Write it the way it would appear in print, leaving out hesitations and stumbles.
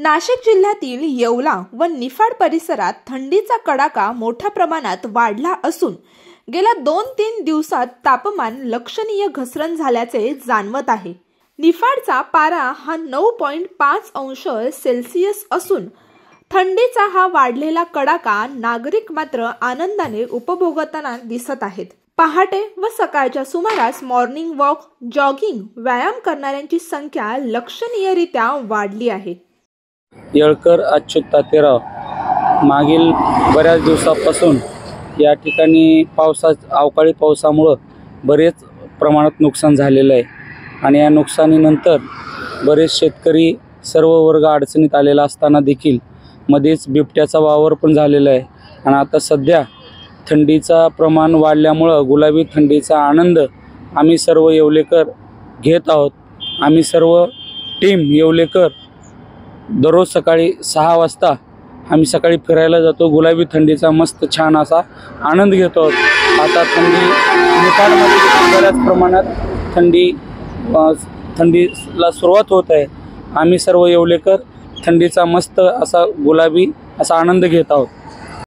नाशिक जिल्ह्यातील येवला व निफाड परिसरात थंडीचा कडाका मोठ्या प्रमाणात वाढला असून गेल्या 2-3 दिवसात तापमान लक्षणीय घसरण झाल्याचे जाणवत आहे। निफाडचा पारा हा 9.5 अंश सेल्सिअस असून थंडीचा हा वाढलेला कडाका नागरिक मात्र आनंदाने उपभोगताना दिसत आहेत। पहाटे व सकाळच्या सुमारास मॉर्निंग वॉक, जॉगिंग, व्यायाम करणाऱ्यांची संख्या लक्षणीयरित्या वाढली आहे। येळकर अच्युत तातेराव मागील बऱ्याच दिवसापासून या ठिकाणी अवकाळी पावसामुळे बरेच प्रमाणात नुकसान झालेलं आहे आणि या नुकसानीनंतर बरेच शेतकरी सर्व वर्ग अडचणीत आलेला असताना देखील मध्येच बिबट्याचा वावर पण झालेला आहे आणि आता सध्या थंडीचा प्रमाण वाढल्यामुळे गुलाबी थंडीचा आनंद आम्ही सर्व येवलेकर घेत आहोत। आम्ही सर्व टीम येवलेकर दररोज सकाळी 6 वाजता आम्ही सकाळी फिरायला जातो। गुलाबी थंडीचा मस्त छान असा आनंद घेतो आहोत। आता निफाडमध्ये बऱ्याच प्रमाणात थंडीला सुरुवात होत आहे। आम्ही सर्व येवलेकर थंडीचा मस्त असा गुलाबी असा आनंद घेत आहोत।